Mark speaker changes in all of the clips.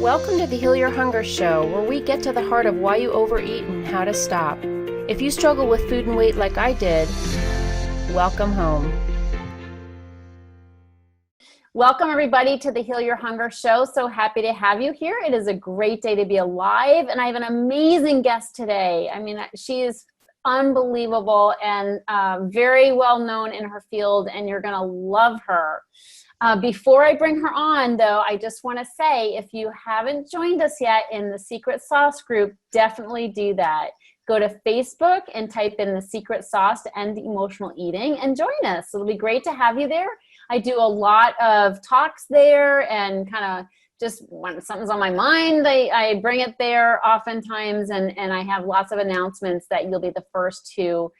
Speaker 1: Welcome to the Heal Your Hunger Show, where we get to the heart of why you overeat and how to stop. If you struggle with food and weight like I did, welcome home. Welcome everybody to the Heal Your Hunger Show. So happy to have you here. It is a great day to be alive, and I have an amazing guest today. I mean, she is unbelievable and very well known in her field, and you're gonna love her. Before I bring her on, though, I just want to say, if you haven't joined us yet in the Secret Sauce group, definitely do that. Go to Facebook and type in the Secret Sauce to End Emotional Eating and join us. It'll be great to have you there. I do a lot of talks there, and kind of just when something's on my mind, I bring it there oftentimes, and I have lots of announcements that you'll be the first to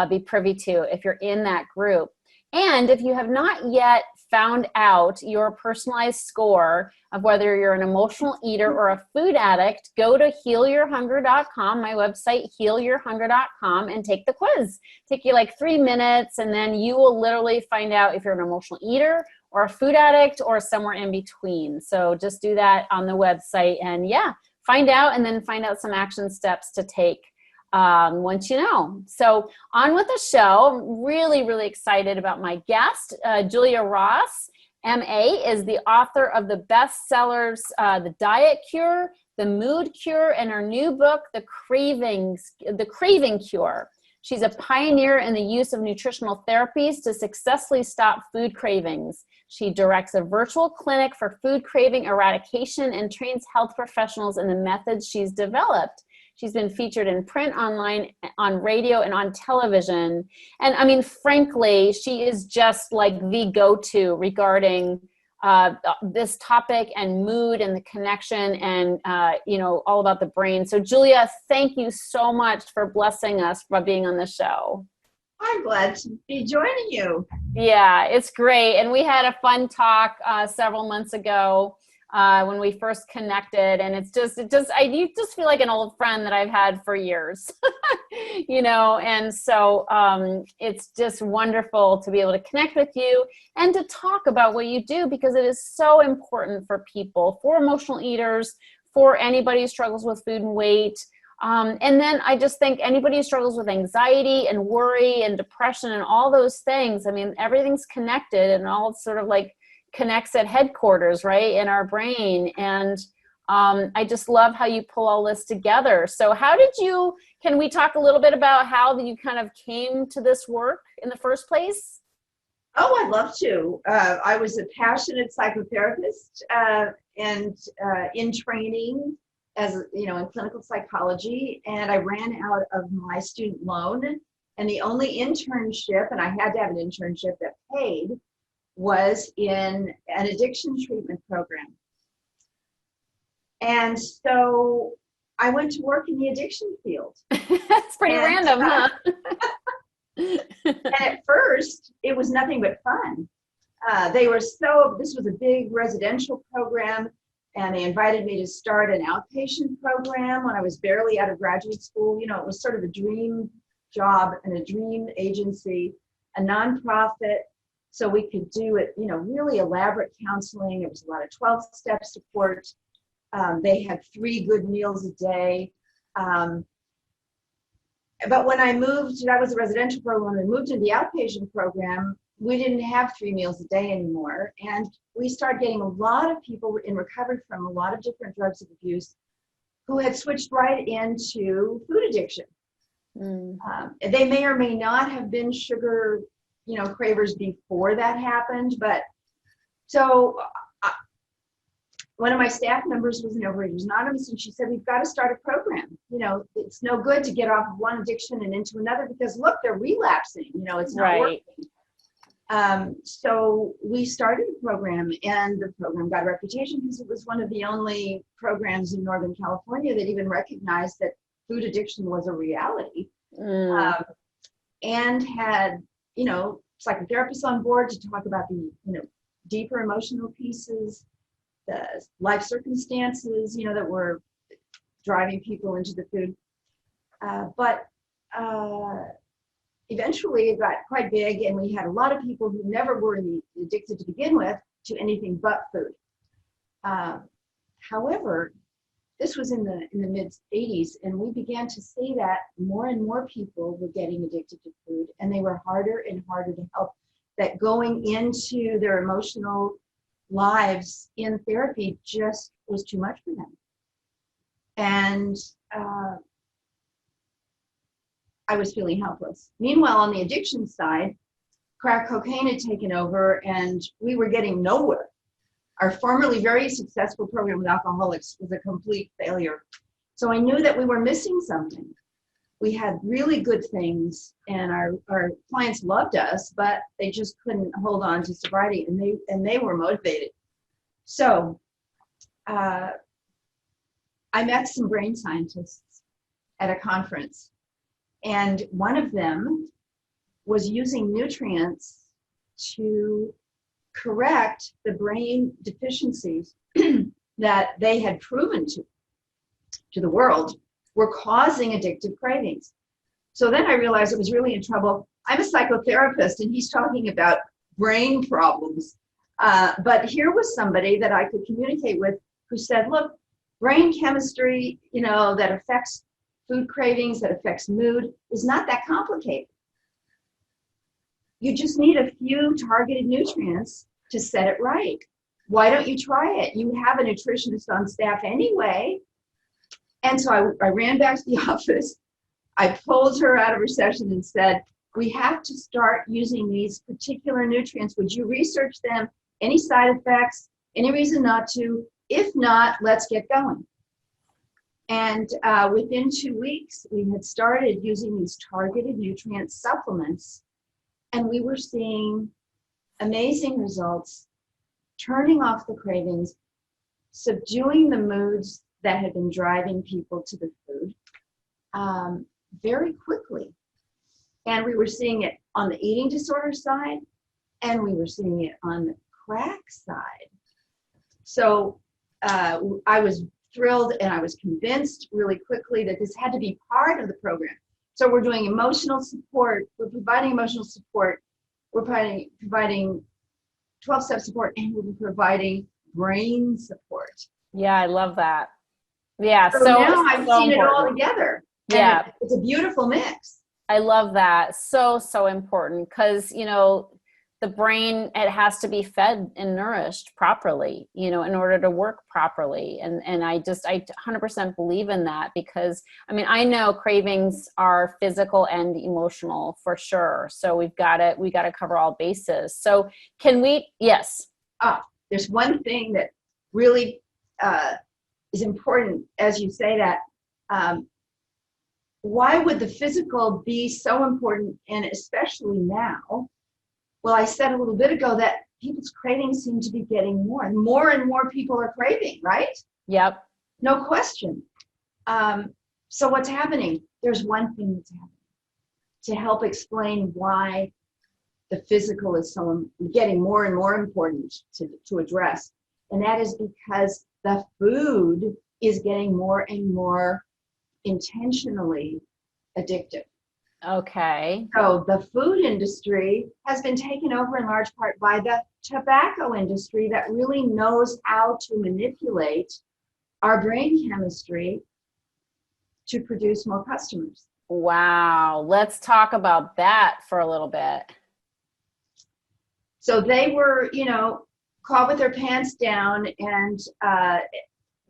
Speaker 1: be privy to if you're in that group. And if you have not yet found out your personalized score of whether you're an emotional eater or a food addict, go to healyourhunger.com, my website, healyourhunger.com, and take the quiz. Take you like 3 minutes, and then you will literally find out if you're an emotional eater or a food addict or somewhere in between. So just do that on the website, and yeah, find out, and then find out some action steps to take once you know. So on with the show. I'm really, really excited about my guest. Julia Ross, MA, is the author of the bestsellers, The Diet Cure, The Mood Cure, and her new book, The Craving Cure. She's a pioneer in the use of nutritional therapies to successfully stop food cravings. She directs a virtual clinic for food craving eradication and trains health professionals in the methods she's developed. She's been featured in print, online, on radio, and on television. And I mean, frankly, she is just like the go-to regarding this topic and mood and the connection and, all about the brain. So Julia, thank you so much for blessing us by being on the show.
Speaker 2: I'm glad to be joining you.
Speaker 1: Yeah, it's great. And we had a fun talk several months ago when we first connected, and you just feel like an old friend that I've had for years, and so it's just wonderful to be able to connect with you and to talk about what you do, because it is so important for people, for emotional eaters, for anybody who struggles with food and weight. And then I just think anybody who struggles with anxiety and worry and depression and all those things, I mean, everything's connected, and all sort of like connects at headquarters, right, in our brain. And I just love how you pull all this together. So can we talk a little bit about how you kind of came to this work in the first place?
Speaker 2: Oh, I'd love to. I was a passionate psychotherapist and in training as, in clinical psychology. And I ran out of my student loan, and the only internship, and I had to have an internship that paid, was in an addiction treatment program. And so I went to work in the addiction field.
Speaker 1: That's pretty random, huh?
Speaker 2: And at first, it was nothing but fun. This was a big residential program, and they invited me to start an outpatient program when I was barely out of graduate school. It was sort of a dream job and a dream agency, a nonprofit. So we could do it, really elaborate counseling. It was a lot of 12-step support. They had 3 good meals a day. But when I moved, that was a residential program. When I moved into the outpatient program, we didn't have 3 meals a day anymore. And we started getting a lot of people in recovery from a lot of different drugs of abuse who had switched right into food addiction. They may or may not have been sugar cravers before that happened. But so one of my staff members was an Overeaters Anonymous, and she said, we've got to start a program. It's no good to get off of one addiction and into another, because look, they're relapsing, it's not working. So we started a program, and the program got a reputation because it was one of the only programs in Northern California that even recognized that food addiction was a reality, and had psychotherapists on board to talk about the, deeper emotional pieces, the life circumstances, that were driving people into the food. But eventually it got quite big, and we had a lot of people who never were addicted to begin with to anything but food. However, this was in the mid 80s, and we began to see that more and more people were getting addicted to food, and they were harder and harder to help. That going into their emotional lives in therapy just was too much for them. And I was feeling helpless. Meanwhile, on the addiction side, crack cocaine had taken over, and we were getting nowhere. Our formerly very successful program with alcoholics was a complete failure. So I knew that we were missing something. We had really good things, and our clients loved us, but they just couldn't hold on to sobriety, and they were motivated. So I met some brain scientists at a conference, and one of them was using nutrients to correct the brain deficiencies that they had proven to the world were causing addictive cravings. So then I realized I was really in trouble. I'm a psychotherapist, and he's talking about brain problems. But here was somebody that I could communicate with who said, look, brain chemistry, that affects food cravings, that affects mood, is not that complicated. You just need a few targeted nutrients to set it right. Why don't you try it? You have a nutritionist on staff anyway. And so I ran back to the office. I pulled her out of her session and said, we have to start using these particular nutrients. Would you research them? Any side effects? Any reason not to? If not, let's get going. And within 2 weeks, we had started using these targeted nutrient supplements, and we were seeing amazing results, turning off the cravings, subduing the moods that had been driving people to the food very quickly. And we were seeing it on the eating disorder side, and we were seeing it on the crack side. So I was thrilled, and I was convinced really quickly that this had to be part of the program. So we're doing emotional support, we're providing emotional support, we're providing 12-step support, and we're providing brain support.
Speaker 1: Yeah, I love that. Yeah,
Speaker 2: so now I've seen it all together.
Speaker 1: Yeah,
Speaker 2: it's a beautiful mix.
Speaker 1: I love that. So important, because the brain, it has to be fed and nourished properly, in order to work properly. And I 100% believe in that, because I know cravings are physical and emotional for sure. So we got to cover all bases. So can we, yes.
Speaker 2: There's one thing that really is important as you say that. Why would the physical be so important, and especially now? Well, I said a little bit ago that people's cravings seem to be getting more and more people are craving, right?
Speaker 1: Yep.
Speaker 2: No question. So what's happening? There's one thing that's happening to help explain why the physical is getting more and more important to address. And that is because the food is getting more and more intentionally addictive.
Speaker 1: Okay.
Speaker 2: So the food industry has been taken over in large part by the tobacco industry that really knows how to manipulate our brain chemistry to produce more customers.
Speaker 1: Wow. Let's talk about that for a little bit.
Speaker 2: So they were, caught with their pants down, and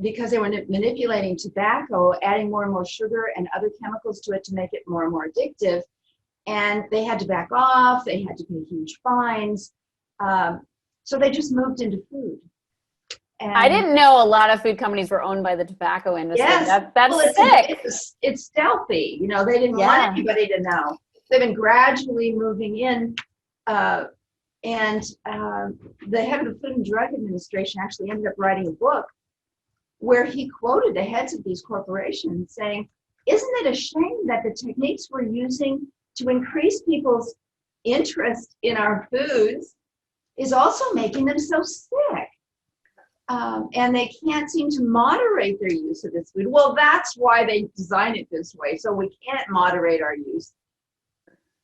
Speaker 2: because they were manipulating tobacco, adding more and more sugar and other chemicals to it to make it more and more addictive. And they had to back off. They had to pay huge fines. So they just moved into food. And
Speaker 1: I didn't know a lot of food companies were owned by the tobacco industry.
Speaker 2: Yes.
Speaker 1: That's sick.
Speaker 2: It's stealthy. They didn't want anybody to know. They've been gradually moving in. And the head of the Food and Drug Administration actually ended up writing a book where he quoted the heads of these corporations saying, isn't it a shame that the techniques we're using to increase people's interest in our foods is also making them so sick? And they can't seem to moderate their use of this food. Well, that's why they design it this way, so we can't moderate our use.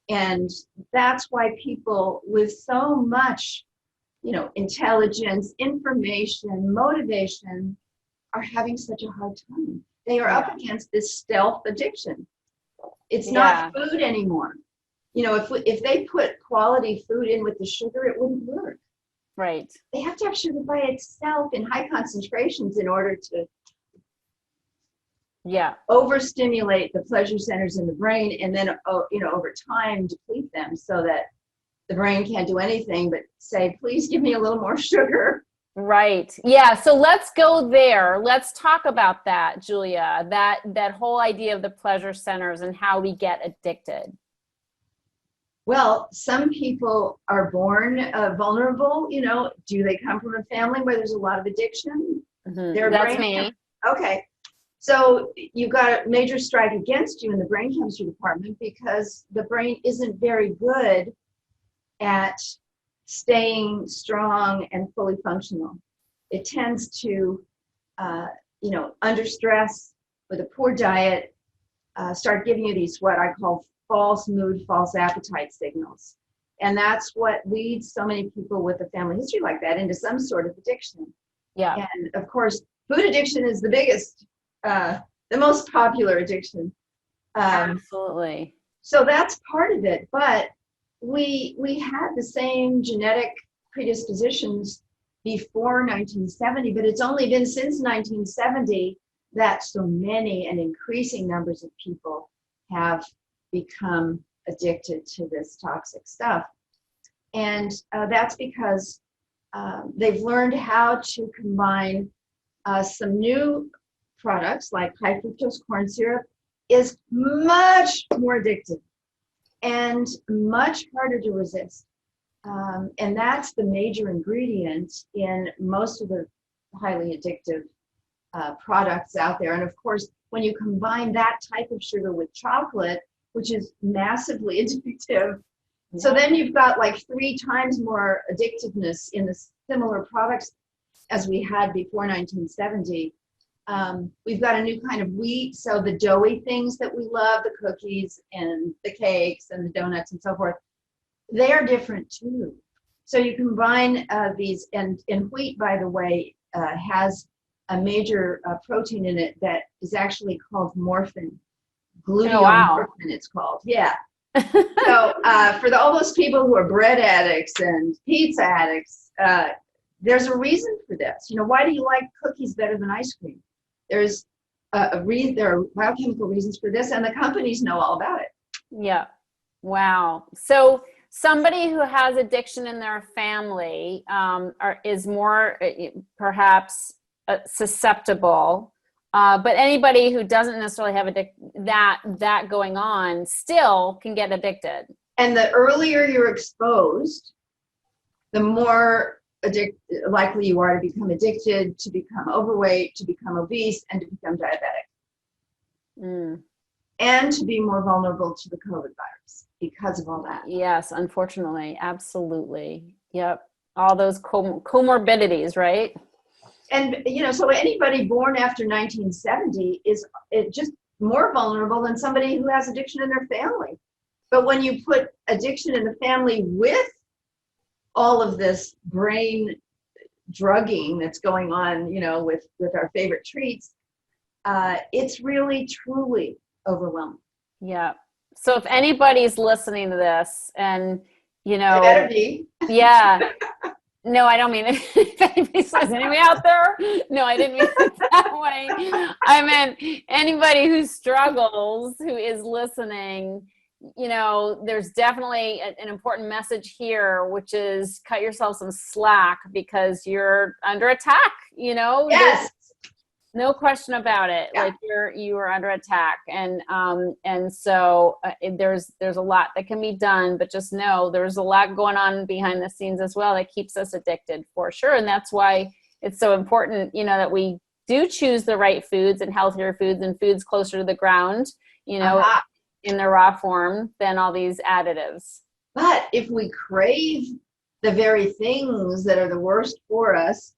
Speaker 2: And that's why people with so much, intelligence, information, motivation, are having such a hard time. They are
Speaker 1: Yeah.
Speaker 2: up against this stealth addiction. It's
Speaker 1: Yeah.
Speaker 2: not food anymore. You know, if they put quality food in with the sugar, it wouldn't work.
Speaker 1: Right.
Speaker 2: They have to have sugar by itself in high concentrations in order to
Speaker 1: Yeah.
Speaker 2: overstimulate the pleasure centers in the brain, and then, over time deplete them so that the brain can't do anything but say, please give me a little more sugar.
Speaker 1: Right. Yeah. So let's go there. Let's talk about that, Julia, that whole idea of the pleasure centers and how we get addicted.
Speaker 2: Well, some people are born vulnerable. Do they come from a family where there's a lot of addiction?
Speaker 1: Mm-hmm. That's me.
Speaker 2: Okay. So you've got a major strike against you in the brain chemistry department because the brain isn't very good at staying strong and fully functional. It tends to, under stress with a poor diet, start giving you these, what I call false mood, false appetite signals. And that's what leads so many people with a family history like that into some sort of addiction.
Speaker 1: Yeah.
Speaker 2: And of course, food addiction is the biggest, the most popular addiction.
Speaker 1: Absolutely.
Speaker 2: So that's part of it. But we had the same genetic predispositions before 1970, but it's only been since 1970 that so many and increasing numbers of people have become addicted to this toxic stuff. And that's because they've learned how to combine some new products like high fructose corn syrup is much more addictive and much harder to resist. And that's the major ingredient in most of the highly addictive products out there. And of course, when you combine that type of sugar with chocolate, which is massively addictive, so then you've got like 3 times more addictiveness in the similar products as we had before 1970. We've got a new kind of wheat, so the doughy things that we love, the cookies and the cakes and the donuts and so forth, they are different too. So you combine these, and wheat, by the way, has a major protein in it that is actually called morphin. Gluteomorphin, it's called. Yeah. So for all those people who are bread addicts and pizza addicts, there's a reason for this. Why do you like cookies better than ice cream? There's there are biochemical reasons for this, and the companies know all about it.
Speaker 1: Yeah. Wow. So somebody who has addiction in their family is more perhaps susceptible, but anybody who doesn't necessarily have that going on still can get addicted. And
Speaker 2: the earlier you're exposed, the more likely you are to become addicted, to become overweight, to become obese, and to become diabetic. And to be more vulnerable to the COVID virus because of all that.
Speaker 1: Yes, unfortunately. Absolutely. Yep. All those comorbidities, right?
Speaker 2: And, so anybody born after 1970 is just more vulnerable than somebody who has addiction in their family. But when you put addiction in the family with all of this brain drugging that's going on, with our favorite treats, it's really, truly overwhelming.
Speaker 1: Yeah. So if anybody's listening to this and,
Speaker 2: They better be.
Speaker 1: Yeah. No, I don't mean it. If anybody's listening out there, no, I didn't mean it that way. I meant anybody who struggles, who is listening, there's definitely an important message here, which is cut yourself some slack because you're under attack,
Speaker 2: Yes.
Speaker 1: No question about it.
Speaker 2: Yeah.
Speaker 1: Like you are under attack. And so there's a lot that can be done, but just know there's a lot going on behind the scenes as well that keeps us addicted for sure. And that's why it's so important, that we do choose the right foods and healthier foods and foods closer to the ground, in the raw form than all these additives.
Speaker 2: But if we crave the very things that are the worst for us,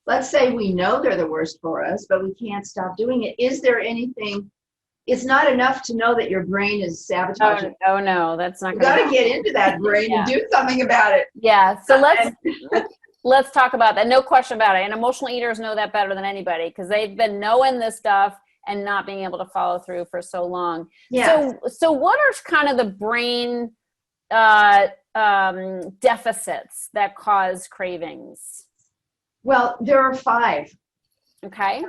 Speaker 2: let's say we know they're the worst for us, but we can't stop doing it. Is there anything? It's not enough to know that your brain is sabotaging.
Speaker 1: Oh no, that's not.
Speaker 2: You got to get into that brain and do something about it.
Speaker 1: Yeah. So Let's talk about that. No question about it. And emotional eaters know that better than anybody because they've been knowing this stuff and not being able to follow through for so long.
Speaker 2: Yes.
Speaker 1: So what are kind of the brain deficits that cause cravings?
Speaker 2: Well, there are 5.
Speaker 1: Okay.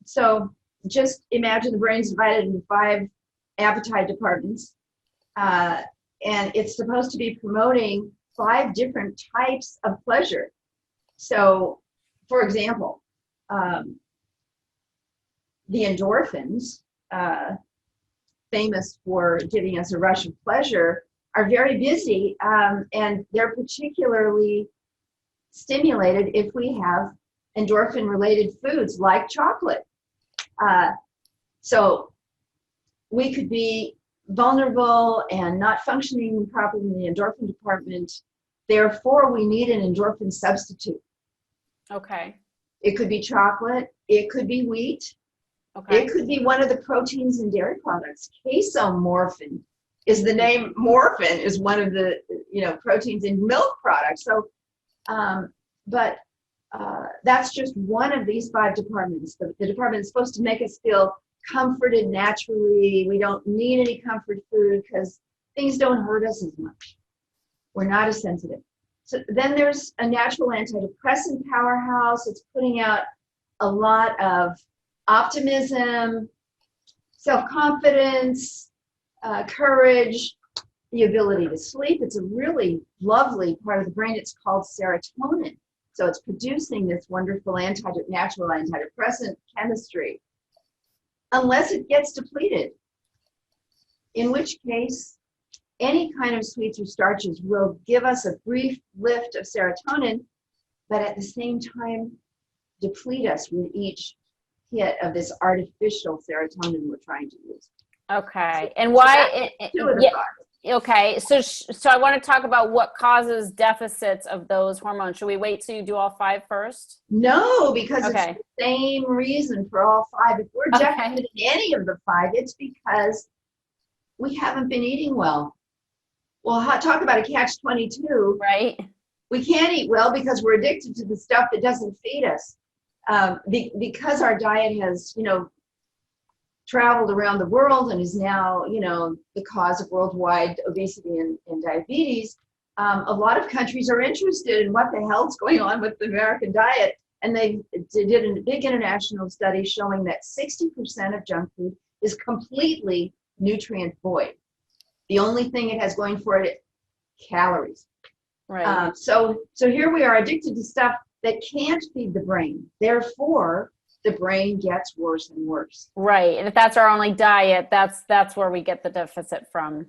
Speaker 2: So just imagine the brain's divided into 5 appetite departments. And it's supposed to be promoting 5 different types of pleasure. So, for example, the endorphins, famous for giving us a rush of pleasure, are very busy, and they're particularly stimulated if we have endorphin-related foods like chocolate. So we could be vulnerable and not functioning properly in the endorphin department. Therefore, we need an endorphin substitute.
Speaker 1: Okay.
Speaker 2: It could be chocolate. It could be wheat.
Speaker 1: Okay.
Speaker 2: It could be one of the proteins in dairy products. Casomorphin is the name. Morphin is one of the proteins in milk products. So, that's just one of these 5 departments. The department is supposed to make us feel comforted naturally. We don't need any comfort food because things don't hurt us as much. We're not as sensitive. So then there's a natural antidepressant powerhouse. It's putting out a lot of optimism, self-confidence, courage, the ability to sleep. It's a really lovely part of the brain. It's called serotonin. So it's producing this wonderful natural antidepressant chemistry, unless it gets depleted, in which case any kind of sweets or starches will give us a brief lift of serotonin, but at the same time deplete us with each hit of this artificial serotonin we're trying to use.
Speaker 1: Okay. And why? Okay. So I want to talk about what causes deficits of those hormones. Should we wait till you do all 5 first?
Speaker 2: No, because it's the same reason for all 5. If we're deficit in any of the 5, it's because we haven't been eating well. Well, talk about a catch-22.
Speaker 1: Right.
Speaker 2: We can't eat well because we're addicted to the stuff that doesn't feed us. Because our diet has, traveled around the world and is now, the cause of worldwide obesity and diabetes, a lot of countries are interested in what the hell's going on with the American diet. And they did a big international study showing that 60% of junk food is completely nutrient void. The only thing it has going for it, calories.
Speaker 1: Right.
Speaker 2: So here we are addicted to stuff that can't feed the brain. Therefore, the brain gets worse and worse.
Speaker 1: Right. And if that's our only diet, that's where we get the deficit from.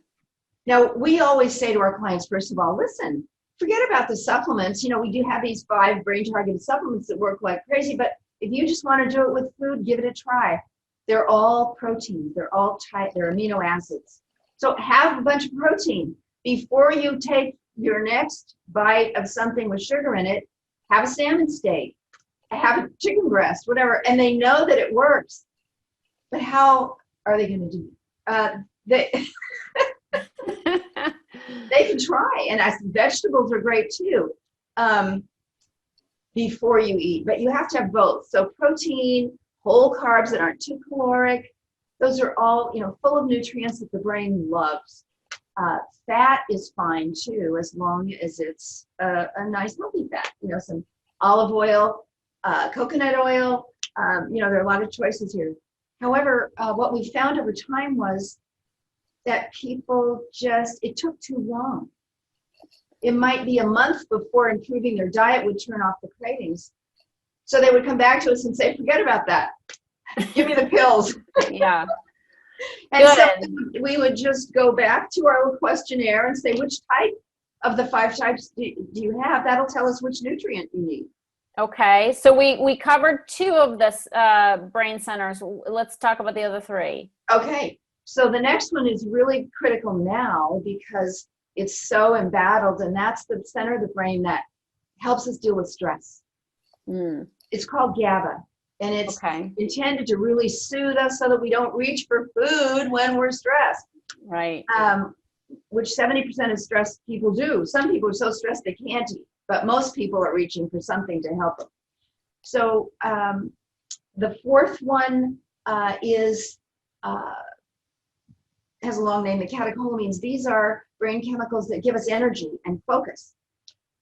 Speaker 2: Now, we always say to our clients, first of all, listen, forget about the supplements. We do have these 5 brain-targeted supplements that work like crazy, but if you just want to do it with food, give it a try. They're all protein. They're all they're amino acids. So have a bunch of protein. Before you take your next bite of something with sugar in it, have a salmon steak, have a chicken breast, whatever, and they know that it works. But how are they going to do it? They can try, and vegetables are great too before you eat, but you have to have both. So protein, whole carbs that aren't too caloric, those are all full of nutrients that the brain loves. Fat is fine too, as long as it's a nice healthy fat. Some olive oil, coconut oil. There are a lot of choices here. However, what we found over time was that people it took too long. It might be a month before improving their diet would turn off the cravings. So they would come back to us and say, forget about that. Give me the pills.
Speaker 1: Yeah.
Speaker 2: And so we would just go back to our questionnaire and say, which type of the 5 types do you have? That'll tell us which nutrient you need.
Speaker 1: Okay. So we covered 2 of this brain centers. Let's talk about the other 3.
Speaker 2: Okay. So the next one is really critical now because it's so embattled, and that's the center of the brain that helps us deal with stress. It's called GABA. And it's intended to really soothe us so that we don't reach for food when we're stressed.
Speaker 1: Right.
Speaker 2: Which 70% of stressed people do. Some people are so stressed they can't eat. but most people are reaching for something to help them. So the fourth one has a long name, the catecholamines. These are brain chemicals that give us energy and focus.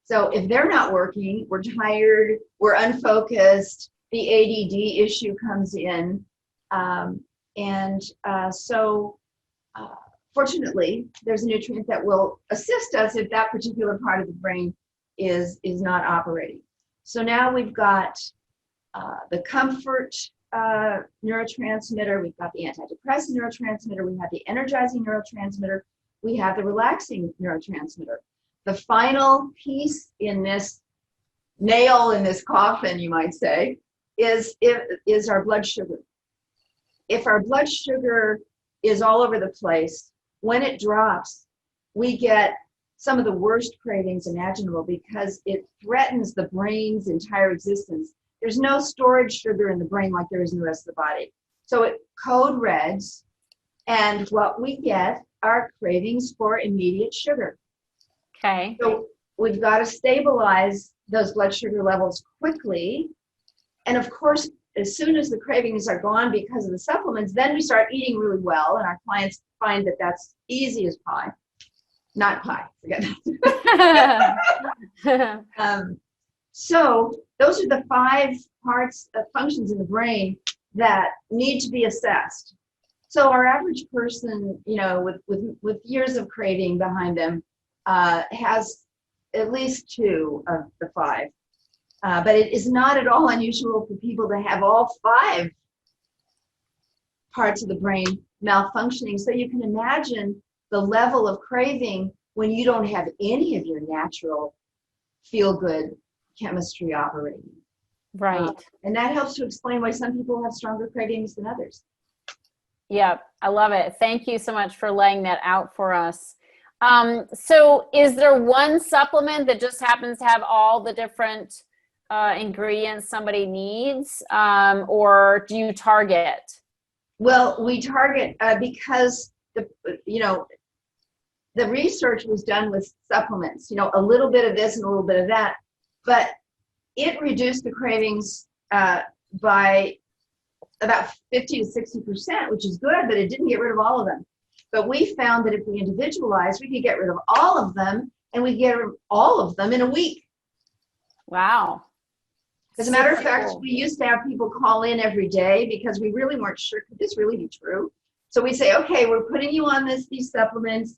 Speaker 2: So if they're not working, we're tired, we're unfocused, the ADD issue comes in. Fortunately, there's a nutrient that will assist us if that particular part of the brain is not operating. So now we've got the comfort neurotransmitter, we've got the antidepressant neurotransmitter, we have the energizing neurotransmitter, we have the relaxing neurotransmitter. The final piece in this nail in this coffin, you might say, is our blood sugar. If our blood sugar is all over the place, when it drops, we get some of the worst cravings imaginable because it threatens the brain's entire existence. There's no storage sugar in the brain like there is in the rest of the body. So it code reds, and what we get are cravings for immediate sugar.
Speaker 1: Okay.
Speaker 2: So we've got to stabilize those blood sugar levels quickly. And of course, as soon as the cravings are gone because of the supplements, then we start eating really well. And our clients find that that's easy as pie. Not pie, forget that. So those are the 5 parts of functions in the brain that need to be assessed. So our average person, with years of craving behind them, has at least 2 of the 5. But it is not at all unusual for people to have all 5 parts of the brain malfunctioning. So you can imagine the level of craving when you don't have any of your natural feel-good chemistry operating.
Speaker 1: Right.
Speaker 2: And that helps to explain why some people have stronger cravings than others.
Speaker 1: Yeah, I love it. Thank you so much for laying that out for us. So is there one supplement that just happens to have all the different ingredients somebody needs, or do you target?
Speaker 2: Well, we target because the research was done with supplements, a little bit of this and a little bit of that, but it reduced the cravings by about 50 to 60%, which is good, but it didn't get rid of all of them. But we found that if we individualized, we could get rid of all of them, and we get rid of all of them in a week.
Speaker 1: Wow.
Speaker 2: As a matter of fact, we used to have people call in every day because we really weren't sure, could this really be true? So we say, okay, we're putting you on these supplements.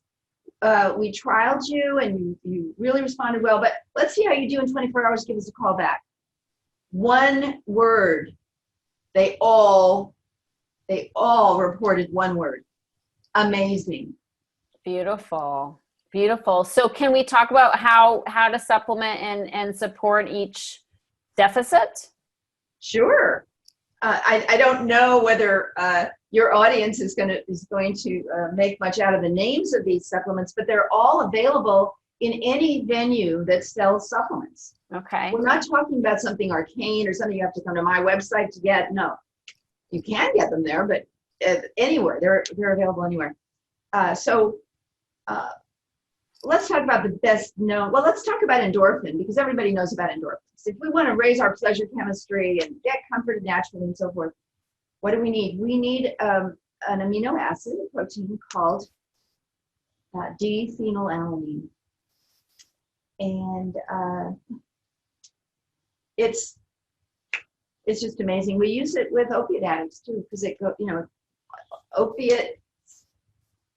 Speaker 2: We trialed you and you really responded well, but let's see how you do in 24 hours. Give us a call back. One word. They all reported one word. Amazing.
Speaker 1: Beautiful. Beautiful. So can we talk about how to supplement and support each deficit?
Speaker 2: Sure. I don't know whether your audience is going to make much out of the names of these supplements, but they're all available in any venue that sells supplements.
Speaker 1: Okay.
Speaker 2: We're not talking about something arcane or something you have to come to my website to get. No, you can get them there, but anywhere. They're available anywhere. Let's talk about the best known. Well, let's talk about endorphin because everybody knows about endorphins. If we want to raise our pleasure chemistry and get comforted naturally and so forth, what do we need? We need an amino acid, a protein called D-phenylalanine. And it's just amazing. We use it with opiate addicts too, because opiate,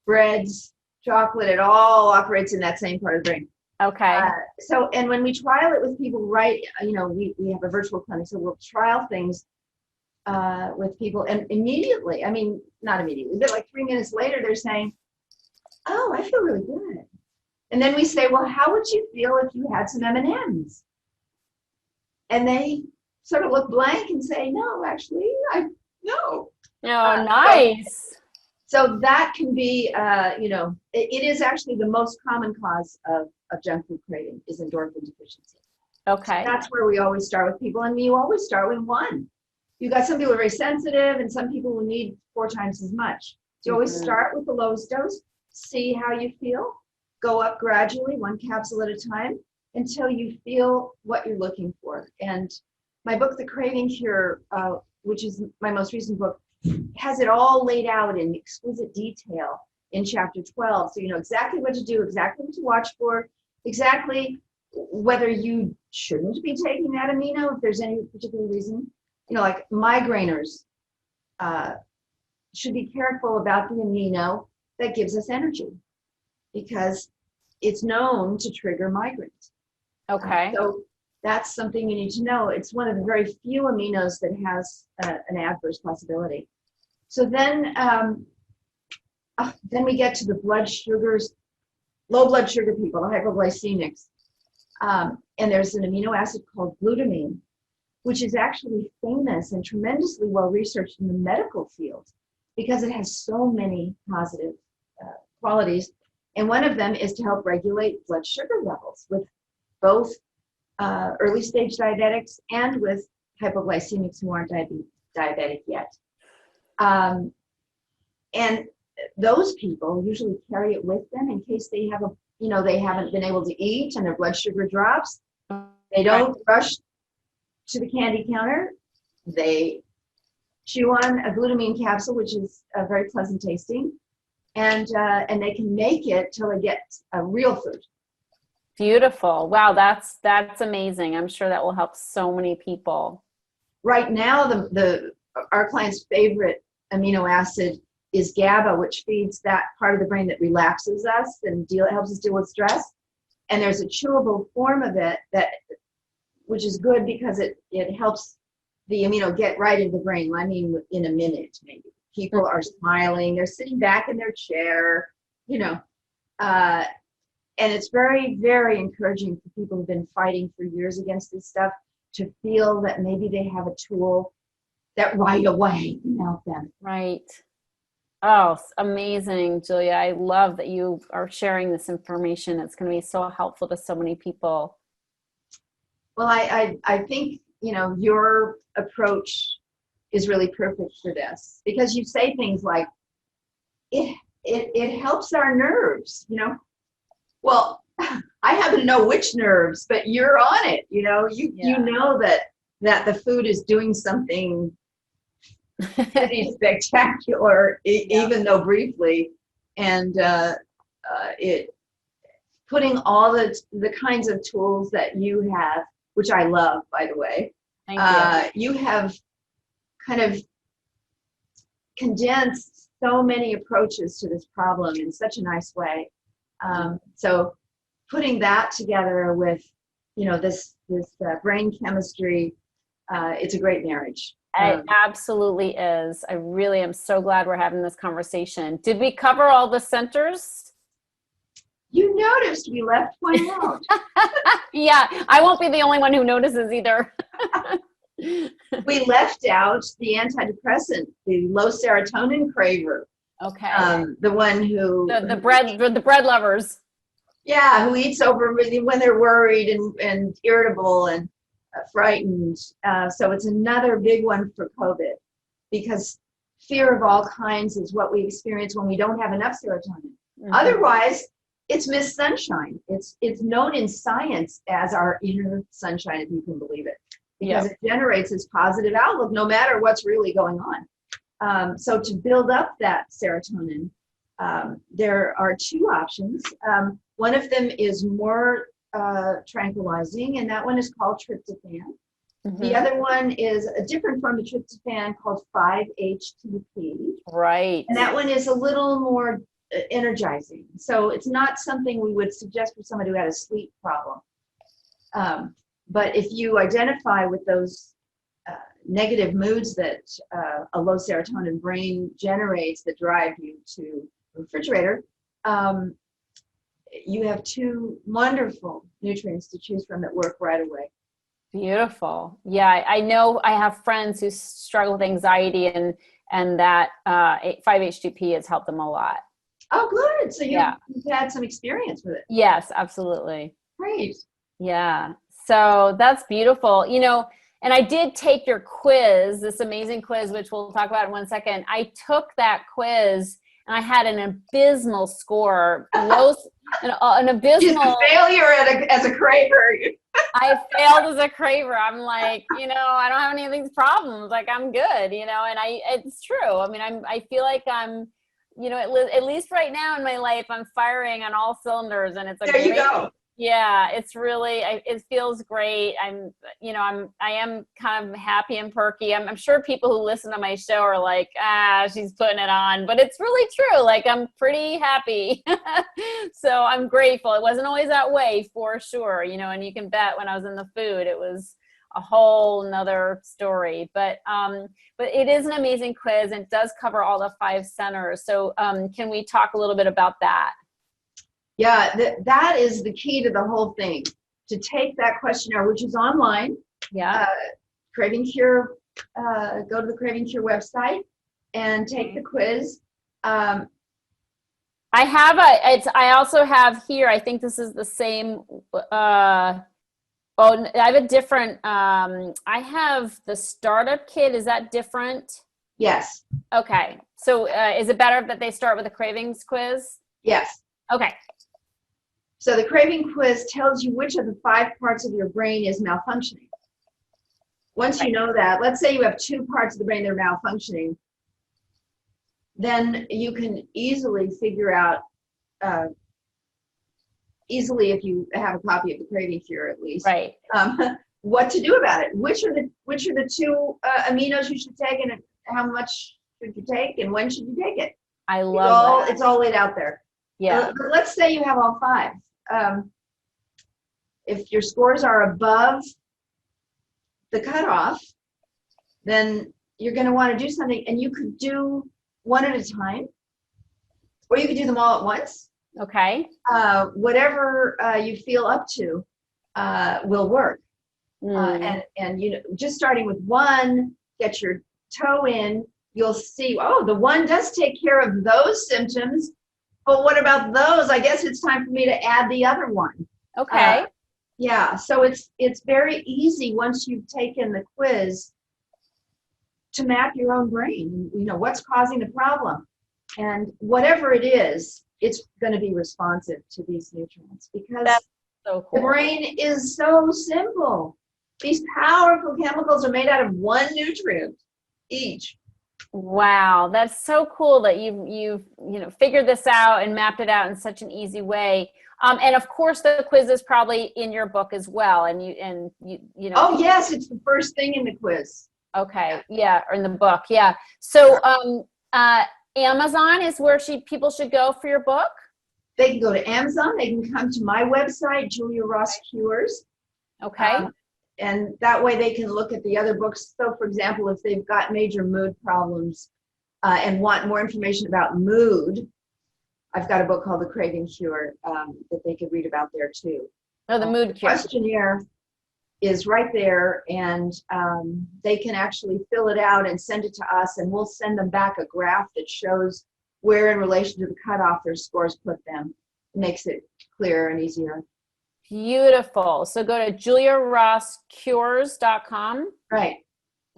Speaker 2: breads, chocolate, it all operates in that same part of the brain.
Speaker 1: Okay.
Speaker 2: And when we trial it with people, we have a virtual clinic, so we'll trial things with people, and immediately, not immediately, but like 3 minutes later, they're saying, oh, I feel really good. And then we say, well, how would you feel if you had some M&Ms? And they sort of look blank and say, no, actually, no.
Speaker 1: Oh, nice.
Speaker 2: So that can be, it is actually the most common cause of junk food craving is endorphin deficiency.
Speaker 1: Okay.
Speaker 2: So that's where we always start with people, and we always start with one. You got some people who are very sensitive, and some people who need 4 times as much. So you always start with the lowest dose, see how you feel, go up gradually, 1 capsule at a time. until you feel what you're looking for. And my book, The Craving Cure, which is my most recent book, has it all laid out in exquisite detail in chapter 12. So you know exactly what to do, exactly what to watch for, exactly whether you shouldn't be taking that amino if there's any particular reason. You know, like migrainers should be careful about the amino that gives us energy because it's known to trigger migraines.
Speaker 1: Okay.
Speaker 2: So that's something you need to know. It's one of the very few aminos that has an adverse possibility. So then we get to the blood sugars, low blood sugar people, the hypoglycemics. And there's an amino acid called glutamine, which is actually famous and tremendously well researched in the medical field because it has so many positive qualities. And one of them is to help regulate blood sugar levels with both early stage diabetics and with hypoglycemics who aren't diabetic yet. And those people usually carry it with them in case they have they haven't been able to eat and their blood sugar drops. They don't rush to the candy counter. They chew on a glutamine capsule, which is very pleasant tasting, and they can make it till they get a real food.
Speaker 1: Beautiful. Wow, that's amazing. I'm sure that will help so many people.
Speaker 2: Right now, our client's favorite amino acid is GABA, which feeds that part of the brain that relaxes us and helps us deal with stress. And there's a chewable form of it which is good because it helps the amino get right into the brain. I mean, in a minute, maybe. People are smiling, they're sitting back in their chair, and it's very, very encouraging for people who've been fighting for years against this stuff to feel that maybe they have a tool that right away can help them.
Speaker 1: Right. Oh, amazing, Julia. I love that you are sharing this information. It's going to be so helpful to so many people.
Speaker 2: Well, I think, your approach is really perfect for this because you say things like, it helps our nerves, Well, I happen to know which nerves, but you're on it, you know that the food is doing something pretty spectacular, even though briefly, and it putting all the kinds of tools that you have, which I love, by the way.
Speaker 1: Thank you.
Speaker 2: You have kind of condensed so many approaches to this problem in such a nice way. So putting that together with, this brain chemistry, it's a great marriage.
Speaker 1: It absolutely is. I really am so glad we're having this conversation. Did we cover all the centers?
Speaker 2: You noticed we left one out.
Speaker 1: Yeah, I won't be the only one who notices either.
Speaker 2: We left out the antidepressant, the low serotonin craver.
Speaker 1: Okay.
Speaker 2: The one who
Speaker 1: the bread lovers.
Speaker 2: Yeah, who eats over when they're worried and irritable and frightened. So it's another big one for COVID because fear of all kinds is what we experience when we don't have enough serotonin. Mm-hmm. Otherwise, it's Miss Sunshine. It's known in science as our inner sunshine, if you can believe it, because it generates this positive outlook no matter what's really going on. So to build up that serotonin, there are two options. One of them is more tranquilizing, and that one is called tryptophan. Mm-hmm. The other one is a different form of tryptophan called 5-HTP.
Speaker 1: Right.
Speaker 2: And that one is a little more energizing. So it's not something we would suggest for somebody who had a sleep problem. But if you identify with those negative moods that a low serotonin brain generates that drive you to the refrigerator, you have two wonderful nutrients to choose from that work right away.
Speaker 1: Beautiful. Yeah, I know I have friends who struggle with anxiety and that 5-HTP has helped them a lot.
Speaker 2: Oh, good. So you've had some experience with it.
Speaker 1: Yes, absolutely.
Speaker 2: Great.
Speaker 1: Yeah. So that's beautiful. And I did take your quiz, this amazing quiz, which we'll talk about in 1 second. I took that quiz and I had an abysmal score, an
Speaker 2: She's a
Speaker 1: abysmal.
Speaker 2: failure as a craver.
Speaker 1: I failed as a craver. I'm like, I don't have any of these problems. Like, I'm good, and it's true. I mean, I feel like I'm, at least right now in my life, I'm firing on all cylinders, and it's a
Speaker 2: There you
Speaker 1: great,
Speaker 2: go.
Speaker 1: yeah, it's really, it feels great. I am kind of happy and perky. I'm sure people who listen to my show are like, she's putting it on, but it's really true. Like, I'm pretty happy. So I'm grateful. It wasn't always that way, for sure, and you can bet when I was in the food, it was a whole nother story. But it is an amazing quiz, and it does cover all the 5 centers. So can we talk a little bit about that?
Speaker 2: Yeah, that is the key to the whole thing. To take that questionnaire, which is online.
Speaker 1: Yeah.
Speaker 2: Craving Cure, go to the Craving Cure website and take the quiz.
Speaker 1: I also have here, I think this is the same, I have a different, I have the startup kit. Is that different?
Speaker 2: Yes.
Speaker 1: Okay. So is it better that they start with a cravings quiz?
Speaker 2: Yes.
Speaker 1: Okay.
Speaker 2: So the craving quiz tells you which of the 5 parts of your brain is malfunctioning. Once you know that, let's say you have 2 parts of the brain that are malfunctioning, then you can easily figure out, easily if you have a copy of the Craving Cure at least,
Speaker 1: right,
Speaker 2: what to do about it. Which are the 2 aminos you should take, and how much should you take, and when should you take it?
Speaker 1: I love that.
Speaker 2: It's all laid out there.
Speaker 1: Yeah.
Speaker 2: But let's say you have all 5. If your scores are above the cutoff, then you're going to want to do something, and you could do one at a time, or you could do them all at once.
Speaker 1: Okay.
Speaker 2: Whatever you feel up to will work. And just starting with 1, get your toe in, you'll see, the 1 does take care of those symptoms, but what about those? I guess it's time for me to add the other one.
Speaker 1: Okay.
Speaker 2: Yeah, so it's very easy once you've taken the quiz to map your own brain. What's causing the problem, and whatever it is, it's going to be responsive to these nutrients, because
Speaker 1: that's so cool.
Speaker 2: The brain is so simple. These powerful chemicals are made out of 1 nutrient each.
Speaker 1: Wow, that's so cool that you've figured this out and mapped it out in such an easy way. And of course, the quiz is probably in your book as well. And you.
Speaker 2: Oh yes, it's the first thing in the quiz.
Speaker 1: Okay, yeah, or in the book, yeah. So, Amazon is where people should go for your book.
Speaker 2: They can go to Amazon. They can come to my website, Julia Ross Cures.
Speaker 1: Okay.
Speaker 2: And that way they can look at the other books. So, for example, if they've got major mood problems and want more information about mood, I've got a book called The Craving Cure that they could read about there too.
Speaker 1: Oh, the mood cure.
Speaker 2: Questionnaire is right there, and they can actually fill it out and send it to us, and we'll send them back a graph that shows where in relation to the cutoff their scores put them. It makes it clearer and easier.
Speaker 1: Beautiful. So go to juliarosscures.com.
Speaker 2: Right.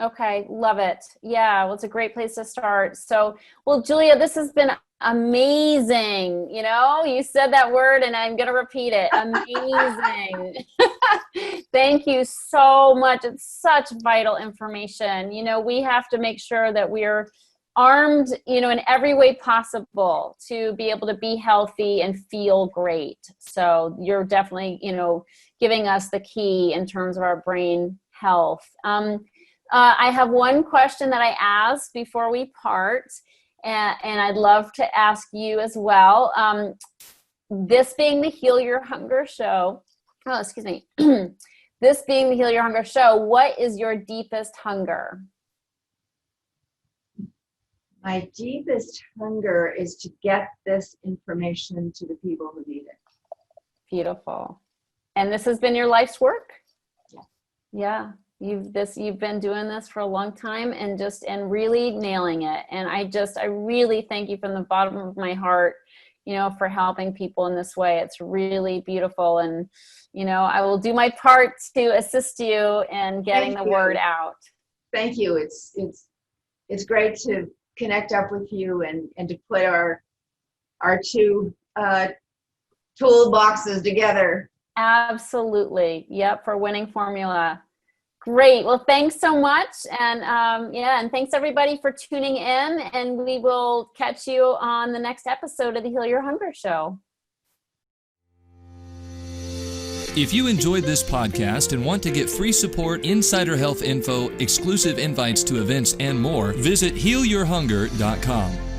Speaker 1: Okay, love it. Yeah, well, it's a great place to start. So, well, Julia, this has been amazing. You said that word and I'm going to repeat it. Amazing. Thank you so much. It's such vital information. We have to make sure that we're armed, in every way possible to be able to be healthy and feel great. So you're definitely, giving us the key in terms of our brain health. I have one question that I ask before we part, and I'd love to ask you as well. This being the Heal Your Hunger show, this being the Heal Your Hunger show, what is your deepest hunger?
Speaker 2: My deepest hunger is to get this information to the people who need it.
Speaker 1: Beautiful. And this has been your life's work?
Speaker 2: Yeah.
Speaker 1: Yeah. You've been doing this for a long time and really nailing it. And I really thank you from the bottom of my heart, for helping people in this way. It's really beautiful. And, I will do my part to assist you in getting the word out.
Speaker 2: Thank you. It's great to connect up with you and to put our 2 toolboxes together.
Speaker 1: Absolutely. Yep. For winning formula. Great. Well, thanks so much. And and thanks everybody for tuning in. And we will catch you on the next episode of the Heal Your Hunger Show.
Speaker 3: If you enjoyed this podcast and want to get free support, insider health info, exclusive invites to events, and more, visit healyourhunger.com.